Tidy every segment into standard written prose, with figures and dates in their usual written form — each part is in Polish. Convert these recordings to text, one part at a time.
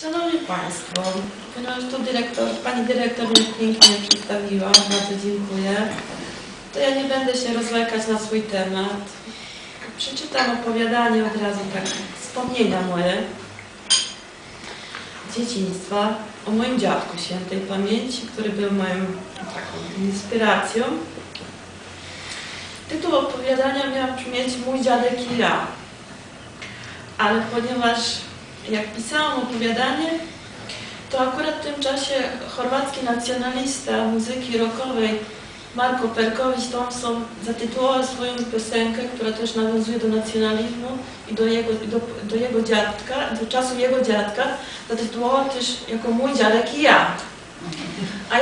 Szanowni Państwo, ponieważ tu pani dyrektor mnie pięknie przedstawiła, bardzo dziękuję, to ja nie będę się rozlekać na swój temat. Przeczytam opowiadanie od razu, tak wspomnienia moje z dzieciństwa o moim dziadku świętej pamięci, który był moją taką inspiracją. Tytuł opowiadania miał brzmieć Mój dziadek i ja, ale ponieważ jak pisałam opowiadanie, to akurat w tym czasie chorwacki nacjonalista muzyki rockowej Marko Perković-Thompson zatytułował swoją piosenkę, która też nawiązuje do nacjonalizmu i do jego dziadka, do czasu jego dziadka, zatytułował też jako Mój dziadek i ja. A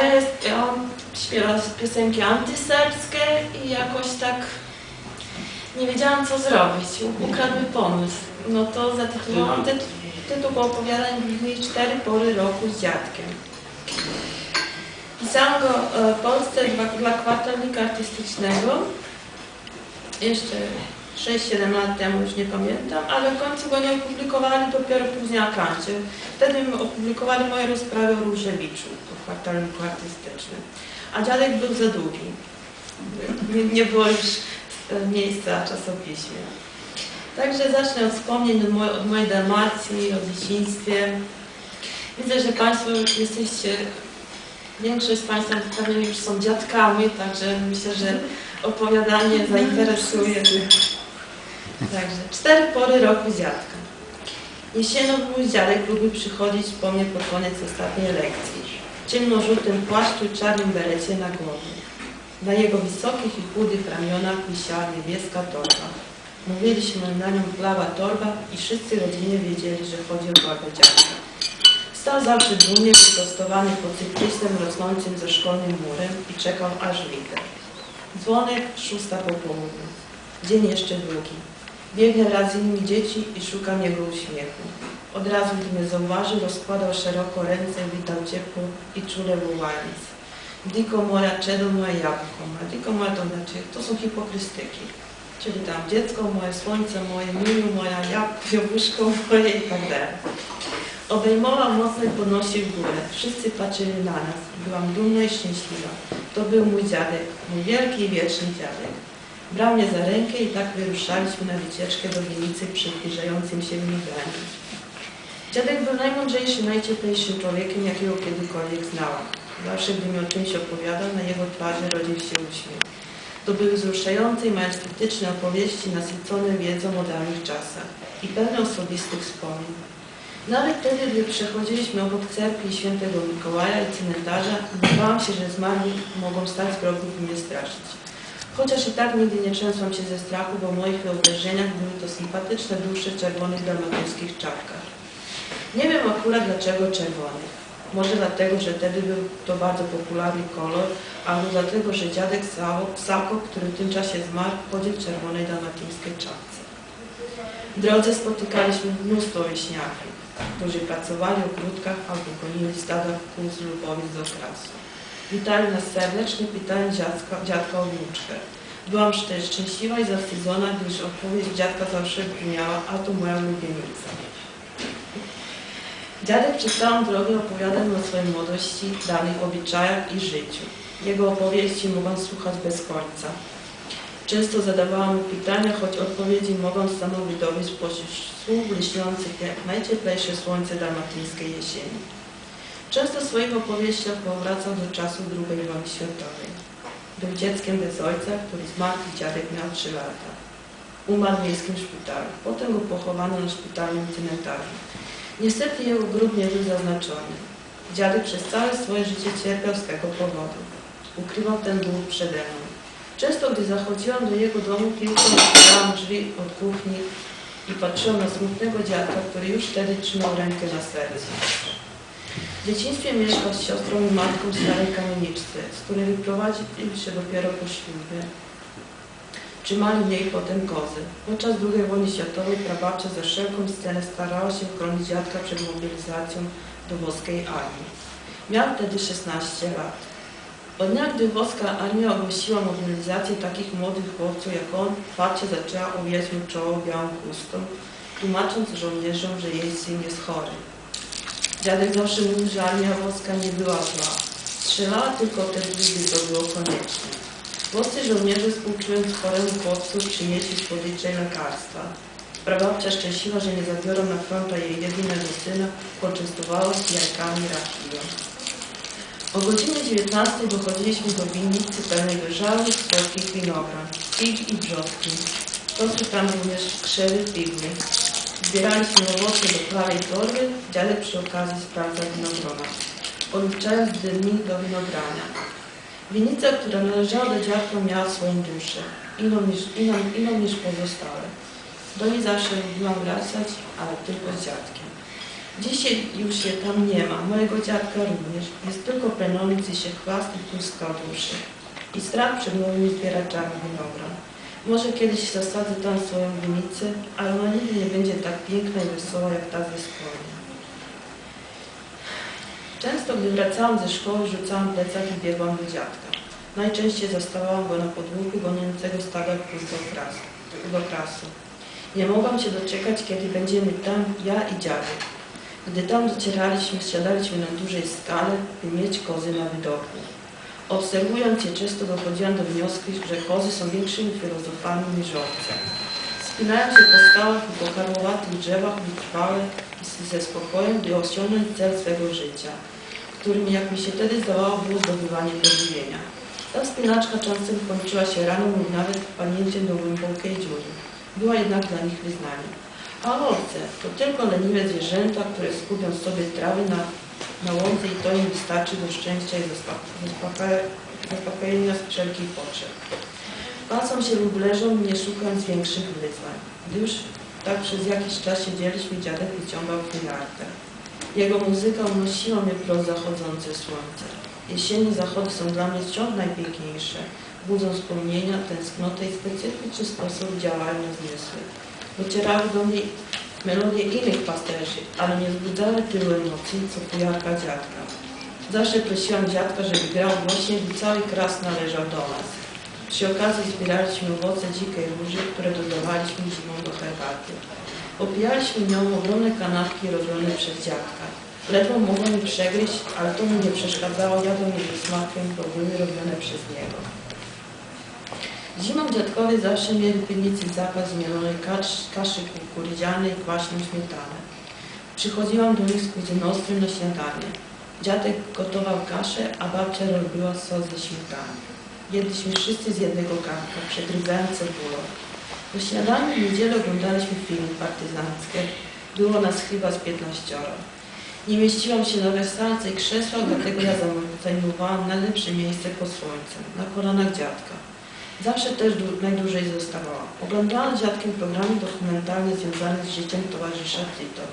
on śpiewał piosenki antyserbskie i jakoś tak nie wiedziałam, co zrobić. Ukradł mi pomysł. No to zatytułowałam tytuł opowiadań brzmi 4 pory roku z dziadkiem. Pisałam go w Polsce dla kwartalnika artystycznego jeszcze 6-7 lat temu, już nie pamiętam, ale w końcu go nie opublikowali dopiero później na Kancie. Wtedy opublikowali moje rozprawy o Różewiczu w kwartalniku artystycznym. A dziadek był za długi. Nie było już miejsca w czasopiśmie. Także zacznę od wspomnień od mojej Dalmacji, o dzieciństwie. Widzę, że Państwo jesteście, większość z Państwa pewnie już są dziadkami, także myślę, że opowiadanie zainteresuje. Także 4 pory roku dziadka. Jesienią mój dziadek lubił przychodzić po mnie pod koniec ostatniej lekcji. W ciemnożółtym płaszczu i czarnym berecie na głowie. Na jego wysokich i chudych ramionach wisiała niebieska torba. Mówiliśmy, na nią plała torba i wszyscy rodzinie wiedzieli, że chodzi o babę dziadka. Stał zawsze dumnie wyprostowany pod cyprysem rosnącym za szkolnym murem i czekał aż wyjdę. Dzwonek 6 po południu. Dzień jeszcze długi. Biegnę wraz z innymi dzieci i szukam jego uśmiechu. Od razu, gdy mnie zauważył, rozkładał szeroko ręce, witał ciepło i czule wołając. Diko moja, czedo moje jabłko. A diko moja to znaczy, to są hipokrystyki. Czyli tam dziecko moje, słońce moje, milu moja, jabłuszko moje i tak dalej. Obejmował mocno i podnosił w górę. Wszyscy patrzyli na nas. Byłam dumna i szczęśliwa. To był mój dziadek, mój wielki i wieczny dziadek. Brał mnie za rękę i tak wyruszaliśmy na wycieczkę do Wienicy przy zbliżającym się migranie. Dziadek był najmądrzejszym, najcieplejszym człowiekiem, jakiego kiedykolwiek znałam. Zawsze, gdy mi o czymś opowiadał, na jego twarzy rodził się uśmiech. To były wzruszające i majestetyczne opowieści nasycone wiedzą o dawnych czasach i pełne osobistych wspomnień. Nawet wtedy, gdy przechodziliśmy obok cerkwi świętego Mikołaja i cmentarza, bałam się, że zmarli mogą stać z grobów i mnie straszyć. Chociaż i tak nigdy nie trzęsłam się ze strachu, bo w moich wyobrażeniach były to sympatyczne dusze w czerwonych dalmatyńskich czapkach. Nie wiem akurat dlaczego czerwonych. Może dlatego, że wtedy był to bardzo popularny kolor, albo dlatego, że dziadek Sako, który w tym czasie zmarł, chodził w czerwonej dalmatyńskiej czapce. W drodze spotykaliśmy mnóstwo wieśniaków, którzy pracowali w ogródkach albo gonili stada kóz lub owiec do okrasu. Witali nas serdecznie, pytając dziadka o wnuczkę. Byłam też szczęśliwa i zawstydzona, gdyż odpowiedź dziadka zawsze brzmiała, a to moja ulubienica. Dziadek przez całą drogę opowiadał mi o swojej młodości, dawnych obyczajach i życiu. Jego opowieści mogłam słuchać bez końca. Często zadawałam mu pytania, choć odpowiedzi mogłam samo wydobyć spośród słów lśniących jak najcieplejsze słońce dalmatyńskiej jesieni. Często w swoich opowieściach powracał do czasu II wojny światowej. Był dzieckiem bez ojca, który zmarł, gdy dziadek miał 3 lata. Umarł w miejskim szpitalu. Potem go pochowano na szpitalnym cmentarzu. Niestety jego grób nie był zaznaczony. Dziadek przez całe swoje życie cierpiał z tego powodu. Ukrywał ten ból przede mną. Często, gdy zachodziłam do jego domu, tylko otwierałam drzwi od kuchni i patrzyłam na smutnego dziadka, który już wtedy trzymał rękę na sercu. W dzieciństwie mieszkał z siostrą i matką w starej kamieniczce, z której wyprowadził się dopiero po ślubie. Trzymali w niej potem kozy. Podczas II wojny światowej prababcia za wszelką cenę starała się chronić dziadka przed mobilizacją do włoskiej armii. Miał wtedy 16 lat. Od dnia, gdy włoska armia ogłosiła mobilizację takich młodych chłopców jak on, babcia zaczęła owijać mu czoło białą chustą, tłumacząc żołnierzom, że jej syn jest chory. Dziadek zawsze mówił, że armia włoska nie była zła. Strzelała tylko wtedy, gdy to było konieczne. Włoscy żołnierze współczując choremu chłopcu przynieśli słodycze i lekarstwa. Prababcia szczęśliwa, że nie zabiorą na fronta jej jedynego syna, poczęstowała z jajkami rakiją. O godzinie 19 dochodziliśmy do winnicy pełnej dojrzałych, słodkich winogron, fig i brzoski. Rosły tam również krzewy figły. Zbieraliśmy owoce do prawej torby, dziadek przy okazji sprawdza winogrona, policzając dni do winogrania. Winnica, która należała do dziadka, miała swoją duszę, inną niż pozostałe. Do niej zawsze lubiłam wracać, ale tylko z dziadkiem. Dzisiaj już się tam nie ma, mojego dziadka również. Jest tylko penący się chwast i pustka duszy. I strach przed moimi zbieraczami winogron. Może kiedyś zasadzę tam swoją winnicę, ale ona nigdy nie będzie tak piękna i wesoła jak ta ze szkoły. Często, gdy wracałam ze szkoły, rzucałam plecak i biegłam do dziadka. Najczęściej zastawałam go na podwórku goniącego staga kóz do krasu. Nie mogłam się doczekać, kiedy będziemy tam ja i dziadek. Gdy tam docieraliśmy, siadaliśmy na dużej skale, by mieć kozy na widoku. Obserwując je, często dochodziłam do wniosku, że kozy są większymi filozofami niż owce. Wspinają się po skałach i po karłowatych drzewach wytrwale i ze spokojem, by osiągnąć cel swego życia, którym, jak mi się wtedy zdawało, było zdobywanie pożywienia. Ta wspinaczka często kończyła się raną lub nawet wpadnięciem do głębokiej dziury. Była jednak dla nich wyznaniem. A owce to tylko leniwe zwierzęta, które skupią sobie trawy na łące i to im wystarczy do szczęścia i zaspokojenia z wszelkich potrzeb. Pasą się lub leżą, nie szukając większych wyzwań. Gdy już tak przez jakiś czas siedzieliśmy, dziadek wyciągał filarkę. Jego muzyka unosiła mnie wprost zachodzące słońce. Jesienne zachody są dla mnie wciąż najpiękniejsze. Budzą wspomnienia, tęsknotę i specyficzny sposób działają na zmysły. Docierały do mnie melodie innych pasterzy, ale nie wzbudzały tylu emocji, co fujarka dziadka. Zawsze prosiłam dziadka, żeby grał głośniej, by cały kras należał do nas. Przy okazji zbieraliśmy owoce dzikiej róży, które dodawaliśmy zimą do herbaty. Opijaliśmy nią ogromne kanapki robione przez dziadka. Ledwo mogłem je przegryźć, ale to mi nie przeszkadzało, jadłem je ze smakiem, bo były robione przez niego. Zimą dziadkowie zawsze mieli w winnicy zapas zmielonej kaszy kukurydzianej i kwaśną śmietaną. Przychodziłam do nich z kuzynostrym na śniadanie. Dziadek gotował kaszę, a babcia robiła sos ze śmietany. Jedliśmy wszyscy z jednego garnka, przegryzając cebulą. Po śniadaniu w niedzielę oglądaliśmy filmy partyzanckie. Było nas chyba z 15. Nie mieściłam się na wersalce i krzesłach, dlatego ja zajmowałam najlepsze miejsce pod słońcem, na kolanach dziadka. Zawsze też najdłużej zostawałam. Oglądałam z dziadkiem programy dokumentalne związane z życiem towarzysza Tito.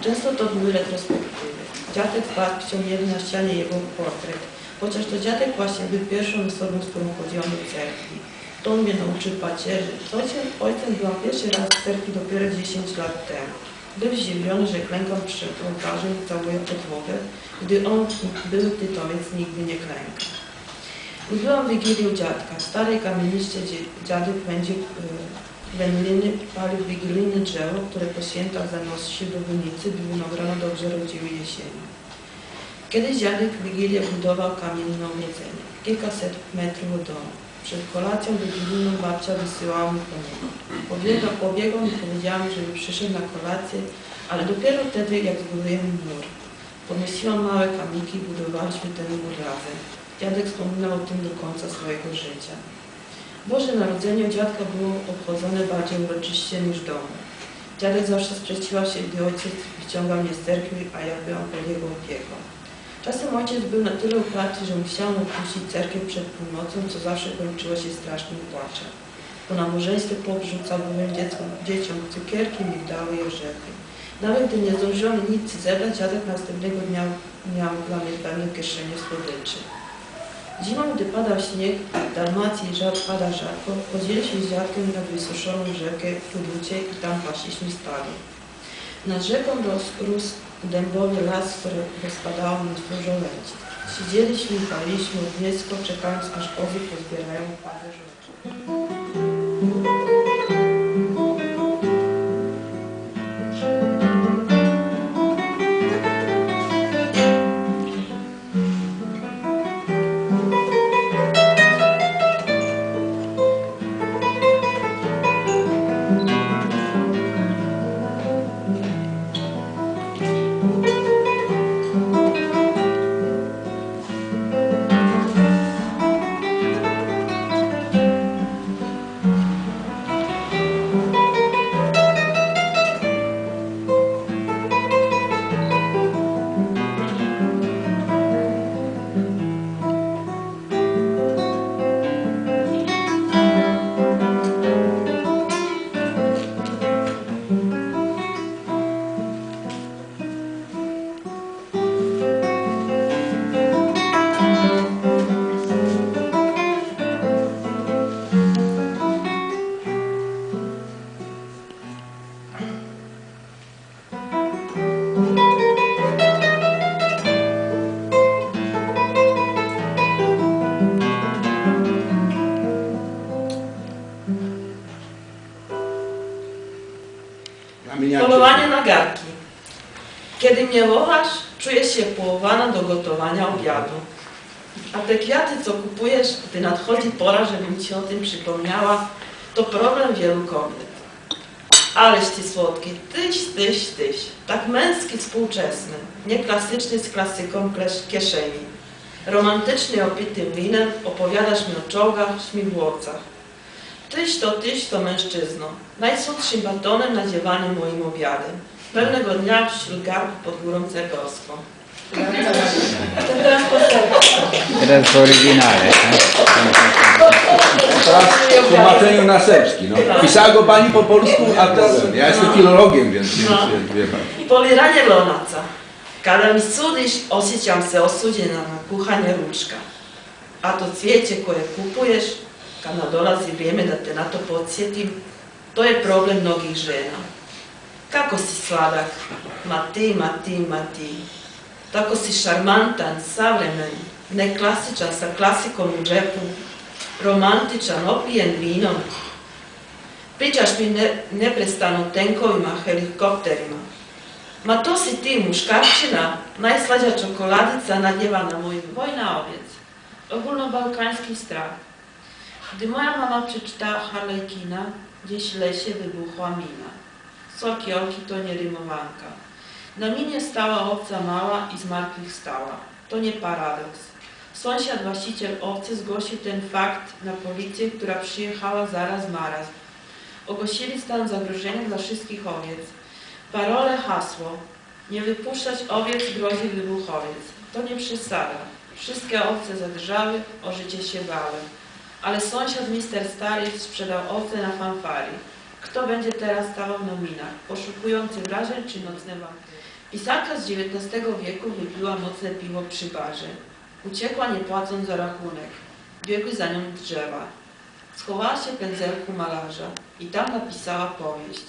Często to były retrospektywy. Dziadek z babcią mieli na ścianie jego portret, chociaż to dziadek właśnie był pierwszą osobą, z którą chodziłam do cerkwi. To on mnie nauczył pacierzy. Z ojcem byłam pierwszy raz w cerkwi dopiero 10 lat temu. Był zdziwiony, że klękam przed ołtarzem i całuję podłogę, gdy on, były tytowiec, nigdy nie klęka. Lubiłam Wigilię dziadka. W starej kamieniście dziadek wędliny palił wigilijne drzewo, które po świętach zanosił do winnicy, by winogrona dobrze rodziły jesieni. Kiedyś dziadek w Wigilię budował kamienne ogrodzenie, kilkaset metrów od domu. Przed kolacją wigilijną babcia wysyłała mi po niego. Pobiegłam i powiedziałam, żeby przyszedł na kolację, ale dopiero wtedy, jak zbudujemy mur. Podnosiłam małe kamiki i budowaliśmy ten mur razem. Dziadek wspominał o tym do końca swojego życia. Boże Narodzenie u dziadka było obchodzone bardziej uroczyście niż w domu. Dziadek zawsze sprzeciwiał się, gdy ojciec wyciągał mnie z cerkwi, a ja byłam pod jego opieką. Czasem ojciec był na tyle uparty, że musiałam opuścić cerkiew przed północą, co zawsze kończyło się strasznym płaczem. Po nabożeństwie pop rzucał byłym dzieciom cukierki, migdały i orzechy. Nawet gdy nie zdążyłam nic zebrać, dziadek następnego dnia miał dla mnie pełne kieszenie słodyczy. Zimą, gdy padał śnieg, w Dalmacji pada rzadko, chodziliśmy z dziadkiem nad wysuszoną rzekę w Tuducie i tam pasiliśmy stado. Nad rzeką rósł dębowy las, z którego spadało mnóstwo żołędzi. Siedzieliśmy i paliliśmy ognisko, czekając, aż kozy pozbierają parę rzeczy. Polowanie na garki. Kiedy mnie wołasz, czujesz się powołana do gotowania obiadu. A te kwiaty, co kupujesz, gdy nadchodzi pora, żebym ci o tym przypomniała, to problem wielu kobiet. Aleś ty słodki, tyś. Tak męski, współczesny, nieklasyczny z klasyką kieszeni. Romantyczny, opitym winem opowiadasz mi o czołgach, śmigłowcach. Tyś to mężczyzno, najsłodszym batonem nadziewanym moim obiadem. Pewnego dnia wśród garbu pod górą Cegorską. Teraz w oryginale. Teraz w tłumaczeniu na serbski. No. Pisała go pani po polsku, a teraz ja jestem filologiem, więc wie pan. Poliranie lonaca. Kada mi sudiš, osjećam se osuđena na kuhanje ručka. A to cvijeće koje kupuješ, kada dolazi vrijeme da te na to podsjetim, to je problem mnogih žena. Kako si sladak? Ma ti. Tako si šarmantan, savremen, neklasičan sa klasikom u džepu, romantičan, opijen vinom. Pričaš mi neprestano tenkovima, helikopterima. Ma to si ti, muškarčina, najslađa čokoladica nadjevana mojim. Wojna owiec. Ogólnobalkański strach. Gdy moja mama przeczytała Harlekina, gdzieś w lesie wybuchła mina. Sorki orki to nie rymowanka. Na minie stała owca mała i zmartwychwstała. To nie paradoks. Sąsiad, właściciel owcy, zgłosił ten fakt na policję, która przyjechała zaraz marazm. Ogłosili stan zagrożenia dla wszystkich owiec. Parole, hasło. Nie wypuszczać owiec, grozi wybuchowiec. To nie przesada. Wszystkie owce zadrżały, o życie się bały. Ale sąsiad mister Stary sprzedał owce na fanfarii. Kto będzie teraz stawał na minach? Poszukujący wrażeń czy nocne wampiry? Pisarka z XIX wieku wypiła mocne piwo przy barze. Uciekła nie płacąc za rachunek. Biegły za nią drzewa. Schowała się w pędzelku malarza i tam napisała powieść.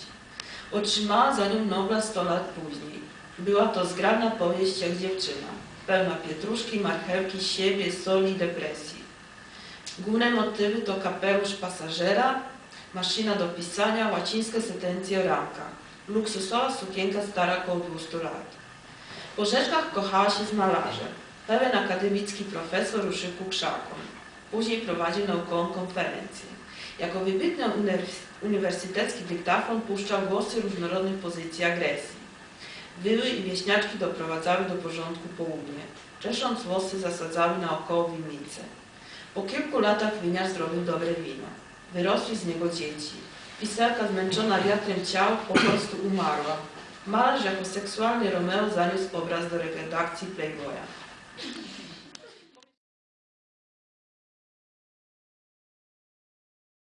Otrzymała za nią Nobla 100 lat później. Była to zgrabna powieść jak dziewczyna, pełna pietruszki, marchewki, siebie, soli, depresji. Główne motywy to kapelusz pasażera, maszyna do pisania, łacińskie sentencje o ramkach, luksusowa sukienka stara około 200 lat. Po rzeczkach kochała się z malarzem. Pewien akademicki profesor ruszył ku krzakom. Później prowadził naukową konferencję. Jako wybitny uniwersytecki dyktafon puszczał głosy różnorodnych pozycji agresji. Wyły i wieśniaczki doprowadzały do porządku południe. Czesząc włosy zasadzały naokoło winnice. Po kilku latach winiarz zrobił dobre wino. Wyrosły z niego dzieci. Pisarka zmęczona wiatrem ciał po prostu umarła. Malarz jako seksualny Romeo zaniósł obraz do redakcji Playboya.